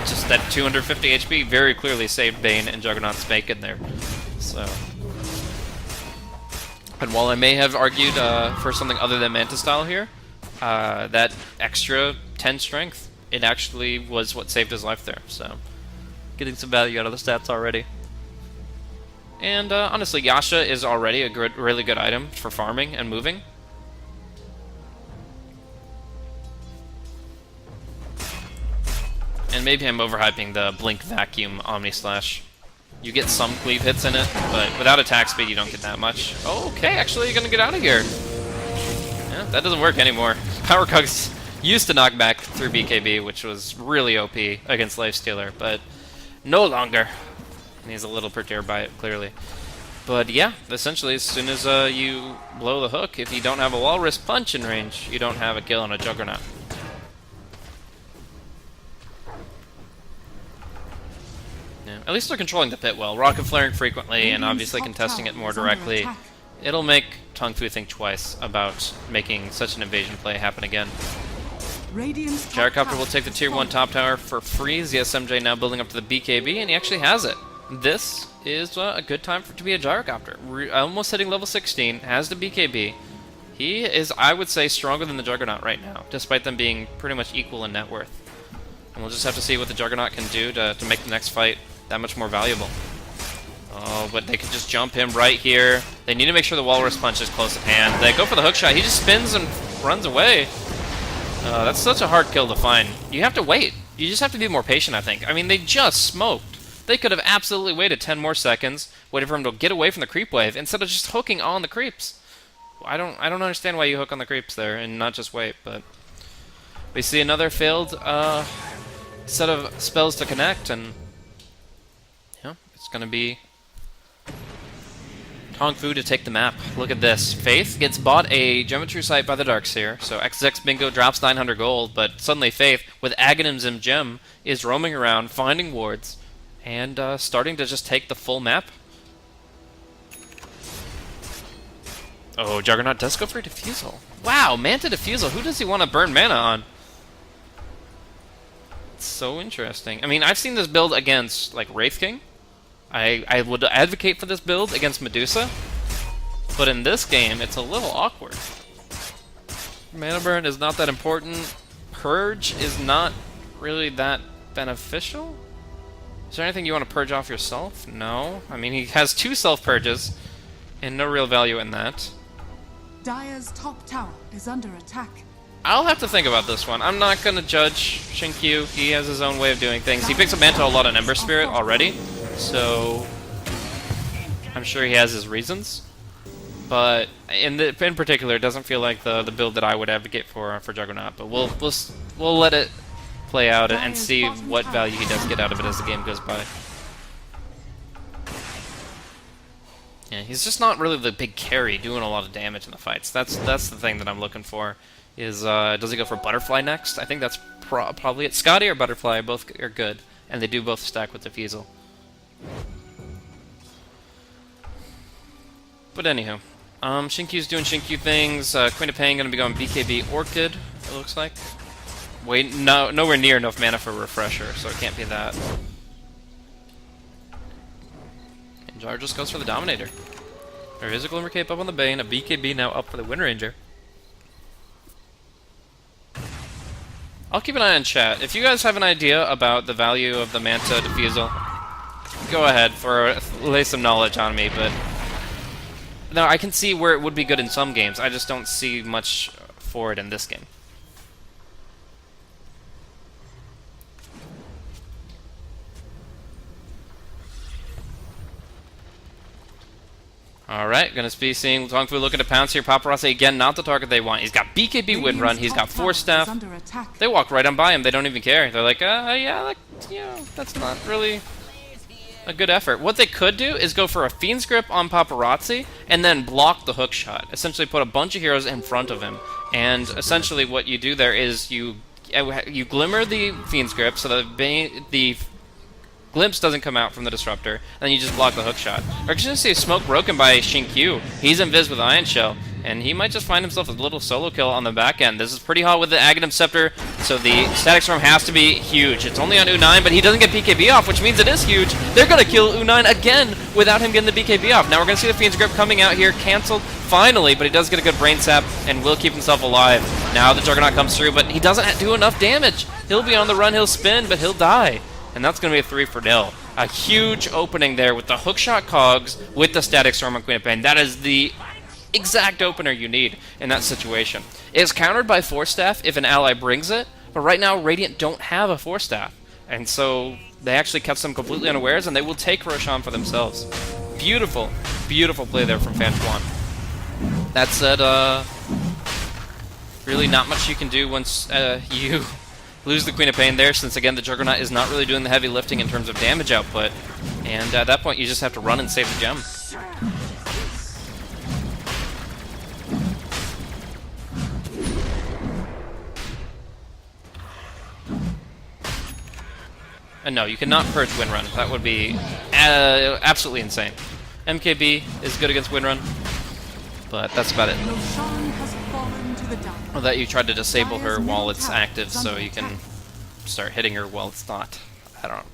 just that 250 HP very clearly saved Bane and Juggernaut's bacon there. So... And while I may have argued for something other than Manta style here, that extra 10 strength, it actually was what saved his life there, so... Getting some value out of the stats already. And honestly, Yasha is already a really good item for farming and moving. And maybe I'm overhyping the Blink Vacuum Omni Slash. You get some cleave hits in it, but without attack speed you don't get that much. Oh, okay, actually you're gonna get out of here. Yeah, that doesn't work anymore. Power Cogs used to knock back through BKB, which was really OP against Lifestealer, but no longer. And he's a little perturbed by it, clearly. But yeah, essentially, as soon as you blow the hook, if you don't have a Walrus Punch in range, you don't have a kill on a Juggernaut. Yeah, at least they're controlling the pit well. Rocket flaring frequently, and obviously contesting it more directly. It'll make TongFu think twice about making such an invasion play happen again. Gyrocopter will take the tier 1 top tower for free. ZSMJ now building up to the BKB, and he actually has it. This is a good time to be a Gyrocopter. Almost hitting level 16, has the BKB. He is, I would say, stronger than the Juggernaut right now, despite them being pretty much equal in net worth. And we'll just have to see what the Juggernaut can do to make the next fight that much more valuable. Oh, but they could just jump him right here. They need to make sure the Walrus Punch is close at hand. They go for the hookshot. He just spins and runs away. That's such a hard kill to find. You have to wait. You just have to be more patient, I think. I mean, they just smoked. They could have absolutely waited 10 more seconds, waited for him to get away from the creep wave, instead of just hooking on the creeps. I don't understand why you hook on the creeps there and not just wait, but... We see another failed set of spells to connect, and... Yeah, it's gonna be... TongFu to take the map. Look at this. Faith gets bought a Geometry Sight by the Darkseer, so XX Bingo drops 900 gold, but suddenly Faith, with Aghanim's Gem, is roaming around, finding wards, and starting to just take the full map. Oh, Juggernaut does go for Diffusal. Wow, Manta Diffusal. Who does he want to burn mana on? It's so interesting. I mean, I've seen this build against, like, Wraith King. I would advocate for this build against Medusa, but in this game, it's a little awkward. Mana burn is not that important. Purge is not really that beneficial. Is there anything you want to purge off yourself? No. I mean, he has 2 self-purges, and no real value in that. Dire's top tower is under attack. I'll have to think about this one. I'm not going to judge Shinkyu. He has his own way of doing things. He picks up Manta a lot on Ember Spirit already, so I'm sure he has his reasons. But in particular, it doesn't feel like the build that I would advocate for Juggernaut. But we'll let it play out and see what value he does get out of it as the game goes by. Yeah, he's just not really the big carry doing a lot of damage in the fights. That's the thing that I'm looking for. Is does he go for Butterfly next? I think that's probably it. Scotty or Butterfly, both are good, and they do both stack with Diffusal. But anywho, Shinkyu's doing Shinkyu things. Queen of Pain gonna be going BKB Orchid, it looks like. Wait, no, nowhere near enough mana for Refresher, so it can't be that. And Jar just goes for the Dominator. There is a Glimmer Cape up on the Bane, a BKB now up for the Wind Ranger. I'll keep an eye on chat. If you guys have an idea about the value of the Manta Diffusal, go ahead lay some knowledge on me, but no, I can see where it would be good in some games. I just don't see much for it in this game. Alright, gonna be seeing TongFu looking to pounce here. Paparazzi again, not the target they want. He's got BKB Wind Run, he's got Force Staff. They walk right on by him, they don't even care. They're like, yeah, like, that's not really a good effort. What they could do is go for a Fiend's Grip on Paparazzi and then block the hook shot. Essentially put a bunch of heroes in front of him. And essentially what you do there is you glimmer the Fiend's Grip so that the Glimpse doesn't come out from the Disruptor, and then you just block the hook shot. We're just going to see a smoke broken by Shinkyu. He's invis with Ion Shell, and he might just find himself a little solo kill on the back end. This is pretty hot with the Aghanim Scepter, so the Static Storm has to be huge. It's only on U9, but he doesn't get BKB off, which means it is huge. They're going to kill U9 again without him getting the BKB off. Now we're going to see the Fiend's Grip coming out here, canceled finally, but he does get a good Brain Sap and will keep himself alive. Now the Juggernaut comes through, but he doesn't do enough damage. He'll be on the run, he'll spin, but he'll die. And that's going to be a 3-for-0. A huge opening there with the Hookshot Cogs with the Static Storm on Queen of Pain. That is the exact opener you need in that situation. It is countered by Force Staff if an ally brings it, but right now Radiant don't have a Force Staff. And so they actually catch them completely unawares, and they will take Roshan for themselves. Beautiful, beautiful play there from FanTuan. That said, really not much you can do once you lose the Queen of Pain there, since again the Juggernaut is not really doing the heavy lifting in terms of damage output, and at that point you just have to run and save the gem. And no, you cannot purge Windrun. That would be absolutely insane. MKB is good against Windrun, but that's about it. Or that you tried to disable her while it's active so you can start hitting her while it's not. I don't know.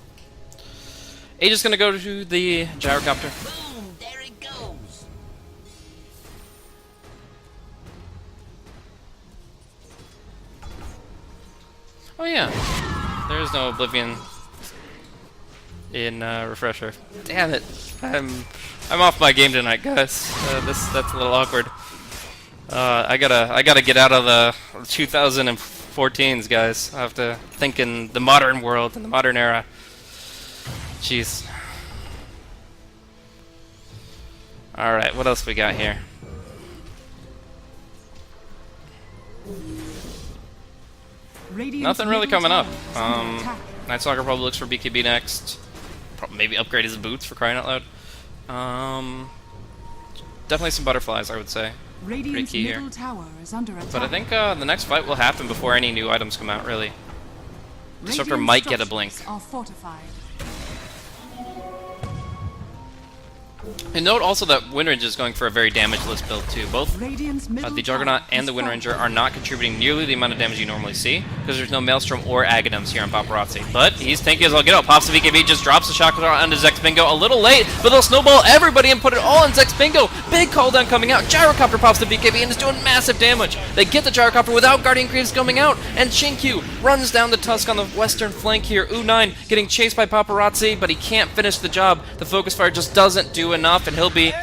Age is going to go to the Gyrocopter. Boom, there it goes. Oh yeah, there is no Oblivion in Refresher. Damn it, I'm off my game tonight, guys. That's a little awkward. I gotta get out of the 2014s, guys. I have to think in the modern world, in the modern era. Jeez. All right, what else we got here? Nothing really coming up. Night Stalker probably looks for BKB next. Maybe upgrade his boots, for crying out loud. Definitely some butterflies, I would say. Pretty key here. But I think the next fight will happen before any new items come out, really. Disruptor might get a blink. And note also that Wind Ranger is going for a very damageless build too. Both the Juggernaut and the Wind Ranger are not contributing nearly the amount of damage you normally see, because there's no Maelstrom or Aghanims here on Paparazzi. But he's tanky as all get out. Pops the VKB, just drops the Chakra onto Zex Bingo a little late, but they'll snowball everybody and put it all on Zex Bingo. Big cooldown coming out. Gyrocopter pops the VKB and is doing massive damage. They get the Gyrocopter without Guardian Greaves coming out, and Shinkyu runs down the Tusk on the western flank here. U9 getting chased by Paparazzi, but he can't finish the job. The Focus Fire just doesn't do enough, and he'll be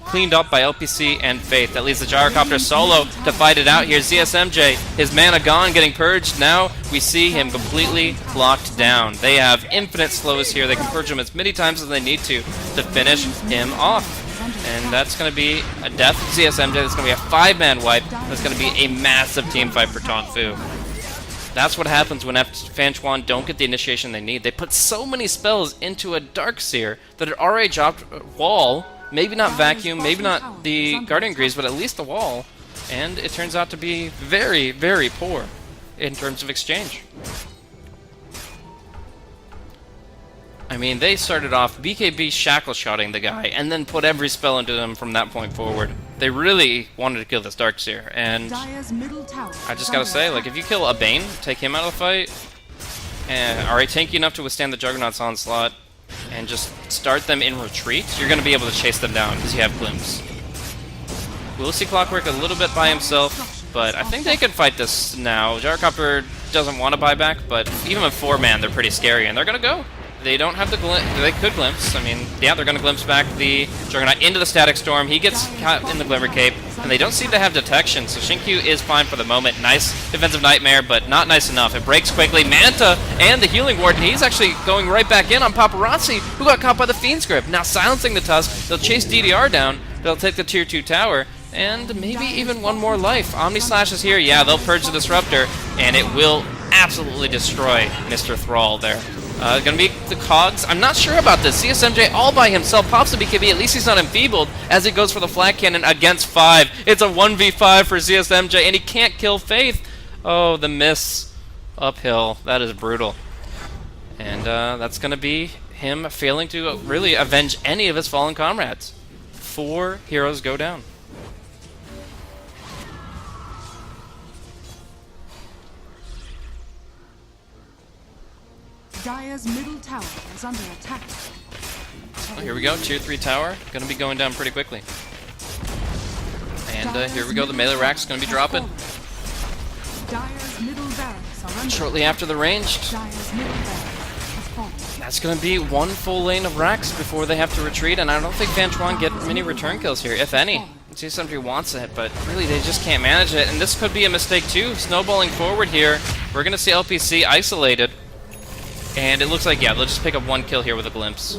cleaned up by LPC and Faith. That leaves the Gyrocopter solo to fight it out here. ZSMJ, his mana gone, getting purged. Now we see him completely locked down. They have infinite slows here. They can purge him as many times as they need to finish him off. And that's going to be a death of ZSMJ. That's going to be a 5-man wipe. That's going to be a massive team fight for TongFu. That's what happens when FanTuan don't get the initiation they need. They put so many spells into a Darkseer that it already dropped Wall. Maybe not Vacuum, maybe not the Guardian Greaves, but at least the Wall. And it turns out to be very, very poor in terms of exchange. I mean, they started off BKB shackle shotting the guy, and then put every spell into him from that point forward. They really wanted to kill this Darkseer, and Dire's middle tower I is just gotta under say, attack. like, if you kill a Bane, take him out of the fight, and alright, tanky enough to withstand the Juggernaut's onslaught, and just start them in retreat, you're gonna be able to chase them down, because you have Glimpse. We'll see Clockwork a little bit by himself, but I think they could fight this now. Gyrocopter doesn't want to buy back, but even with 4-man, they're pretty scary, and they're gonna go. They don't have the they could glimpse. I mean, yeah, they're gonna glimpse back the Juggernaut into the Static Storm. He gets caught in the Glimmer Cape, and they don't seem to have detection, so Shinkyu is fine for the moment. Nice defensive Nightmare, but not nice enough. It breaks quickly. Manta and the Healing Warden, he's actually going right back in on Paparazzi, who got caught by the Fiend's Grip. Now silencing the Tusk, they'll chase DDR down, they'll take the Tier 2 tower, and maybe even one more life. Omni Slash is here, yeah, they'll purge the Disruptor, and it will absolutely destroy Mr. Thrall there. Gonna be the Cogs. I'm not sure about this. CSMJ all by himself pops the BKB. At least he's not enfeebled as he goes for the Flag Cannon against 5. It's a 1v5 for CSMJ, and he can't kill Faith. Oh, the miss uphill. That is brutal. And that's gonna be him failing to really avenge any of his fallen comrades. 4 heroes go down. Dire's middle tower is under attack. Oh, here we go, Tier 3 tower. Gonna be going down pretty quickly. And here we go, the melee rack's gonna be dropping. Dire's middle barracks are under Shortly after the ranged. Dire's middle barracks has fallen. That's gonna be one full lane of racks before they have to retreat, and I don't think FanTuan get many return kills here, if any. Somebody wants it, but really they just can't manage it, and this could be a mistake too. Snowballing forward here, we're gonna see LPC isolated. And it looks like, yeah, they'll just pick up 1 kill here with a glimpse.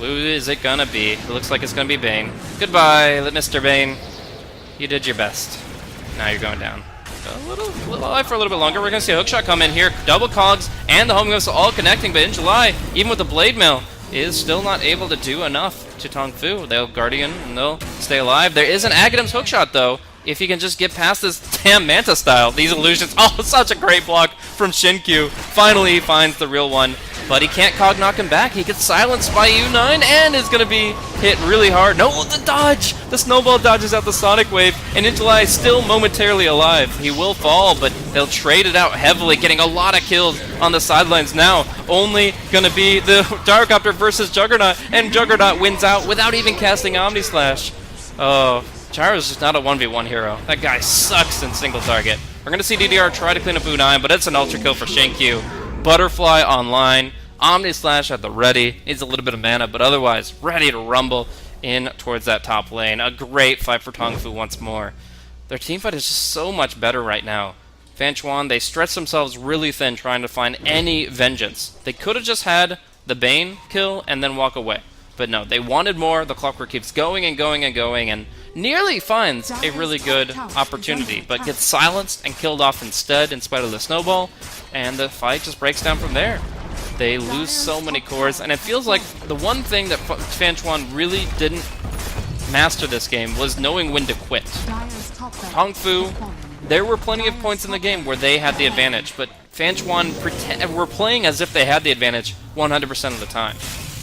Who is it gonna be? It looks like it's gonna be Bane. Goodbye, Mr. Bane. You did your best. Now you're going down. A little alive for a little bit longer. We're gonna see a hookshot come in here. Double Cogs and the Home Ghosts all connecting, but in July, even with the Blade Mill, is still not able to do enough to TongFu. They'll Guardian and they'll stay alive. There is an Agadam's hookshot though. If he can just get past this damn Manta style, these illusions. Oh, such a great block from Shinkyu. Finally, he finds the real one, but he can't Cog knock him back. He gets silenced by U9 and is going to be hit really hard. No, the dodge! The snowball dodges out the Sonic Wave, and Intelai is still momentarily alive. He will fall, but they'll trade it out heavily, getting a lot of kills on the sidelines now. Only going to be the Gyrocopter versus Juggernaut, and Juggernaut wins out without even casting Omni Slash. Oh. Gyro's just not a 1v1 hero. That guy sucks in single target. We're going to see DDR try to clean up U9, but it's an ultra kill for Shinkyu. Butterfly online. Omni Slash at the ready. Needs a little bit of mana, but otherwise ready to rumble in towards that top lane. A great fight for TongFu once more. Their teamfight is just so much better right now. FanTuan, they stretch themselves really thin trying to find any vengeance. They could have just had the Bane kill and then walk away. But no, they wanted more. The Clockwork keeps going and going and going, and nearly finds a really good opportunity, but gets silenced and killed off instead in spite of the snowball, and the fight just breaks down from there. They lose so many cores, and it feels like the one thing that FanTuan really didn't master this game was knowing when to quit. TongFu, there were plenty of points in the game where they had the advantage, but FanTuan were playing as if they had the advantage 100% of the time.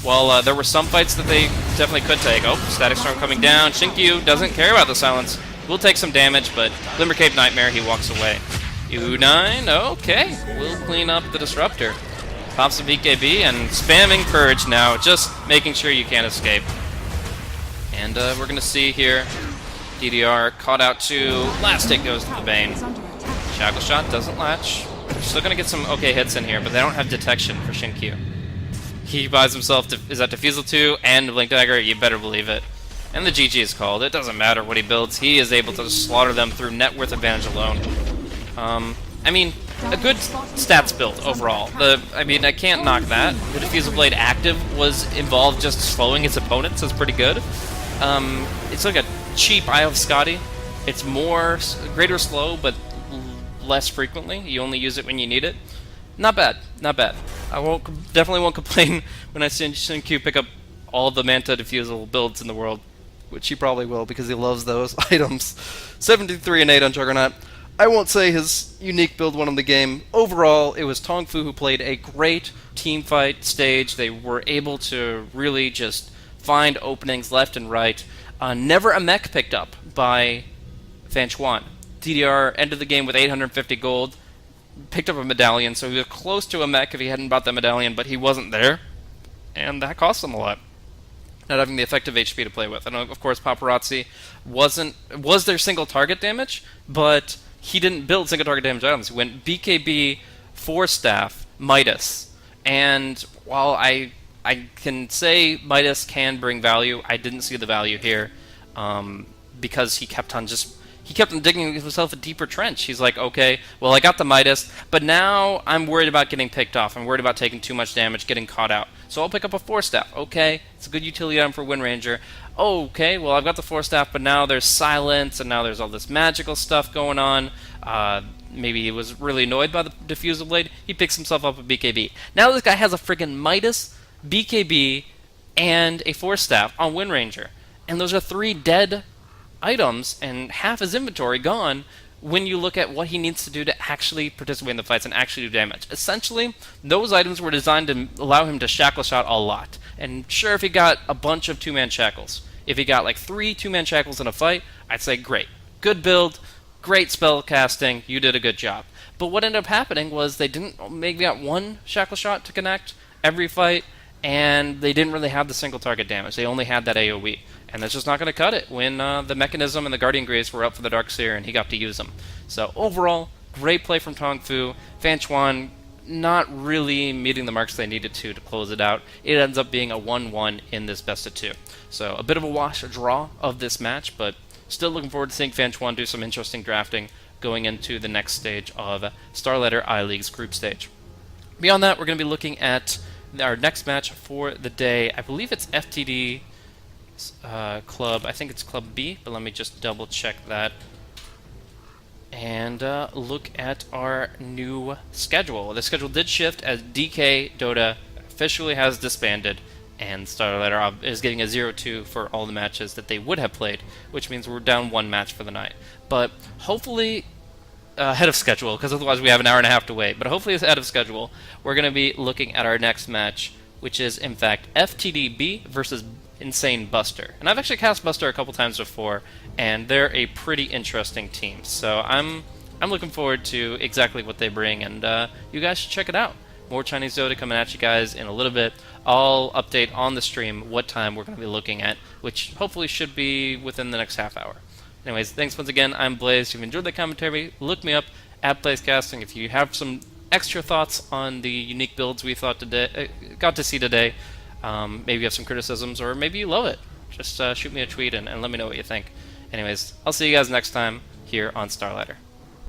Well, there were some fights that they definitely could take. Oh, Static Storm coming down. Shinkyu doesn't care about the silence. Will take some damage, but Glimmer Cape Nightmare, he walks away. U9, okay. We'll clean up the Disruptor. Pops the BKB and spamming Purge now, just making sure you can't escape. And we're going to see here, DDR caught out to, last hit goes to the Bane. Shackle Shot doesn't latch. They're still going to get some okay hits in here, but they don't have detection for Shinkyu. He buys himself, is that Defusal 2 and Blink Dagger? You better believe it. And the GG is called. It doesn't matter what he builds. He is able to slaughter them through net worth advantage alone. I mean, a good stats build overall. I can't knock that. The Diffusal Blade active was involved just slowing its opponents. That's pretty good. It's like a cheap Eye of Scotty. It's more greater slow, but less frequently. You only use it when you need it. Not bad, not bad. I definitely won't complain when I see Shinkyu pick up all the Manta Diffusal builds in the world, which he probably will because he loves those items. 73 and 8 on Juggernaut. I won't say his unique build won him the game. Overall, it was TongFu who played a great team fight stage. They were able to really just find openings left and right. Never a mech picked up by FanTuan. DDR ended the game with 850 gold, picked up a medallion, so he was close to a mech if he hadn't bought the medallion, but he wasn't there, and that cost him a lot. Not having the effective HP to play with. And of course, Paparazzi was their single target damage, but he didn't build single target damage items. He went BKB, 4-staff, Midas. And while I can say Midas can bring value, I didn't see the value here because he kept on digging himself a deeper trench. He's like, okay, well, I got the Midas, but now I'm worried about getting picked off. I'm worried about taking too much damage, getting caught out. So I'll pick up a 4-staff. Okay, it's a good utility item for Wind Ranger. Okay, well, I've got the 4-staff, but now there's silence, and now there's all this magical stuff going on. Maybe he was really annoyed by the Diffusal Blade. He picks himself up a BKB. Now this guy has a friggin' Midas, BKB, and a 4-staff on Wind Ranger. And those are 3 dead items and half his inventory gone when you look at what he needs to do to actually participate in the fights and actually do damage. Essentially, those items were designed to allow him to shackle shot a lot. And sure, if he got a bunch of 2-man shackles, if he got like 3 2-man shackles in a fight, I'd say great. Good build, great spell casting, you did a good job. But what ended up happening was they didn't maybe got 1 shackle shot to connect every fight, and they didn't really have the single target damage. They only had that AoE. And that's just not going to cut it when the Mechanism and the Guardian Grace were up for the Darkseer and he got to use them. So overall, great play from TongFu. FanTuan not really meeting the marks they needed to close it out. It ends up being a 1-1 in this best of 2. So a bit of a wash, a draw of this match, but still looking forward to seeing FanTuan do some interesting drafting going into the next stage of Starlighter I-League's group stage. Beyond that, we're going to be looking at our next match for the day. I believe it's FTD Club. I think it's Club B, but let me just double check that. And look at our new schedule. The schedule did shift as DK Dota officially has disbanded, and Starlighter is getting a 0-2 for all the matches that they would have played, which means we're down 1 match for the night. But hopefully ahead of schedule, because otherwise we have an hour and a half to wait. But hopefully it's ahead of schedule. We're going to be looking at our next match, which is in fact FTDB versus Insane Buster. And I've actually cast Buster a couple times before, and they're a pretty interesting team. So I'm looking forward to exactly what they bring, and you guys should check it out. More Chinese Dota coming at you guys in a little bit. I'll update on the stream what time we're going to be looking at, which hopefully should be within the next half hour. Anyways, thanks once again. I'm Blaze. If you've enjoyed the commentary, look me up at BlazeCasting. If you have some extra thoughts on the unique builds we got to see today, maybe you have some criticisms, or maybe you love it, just shoot me a tweet and let me know what you think. Anyways, I'll see you guys next time here on Starlighter.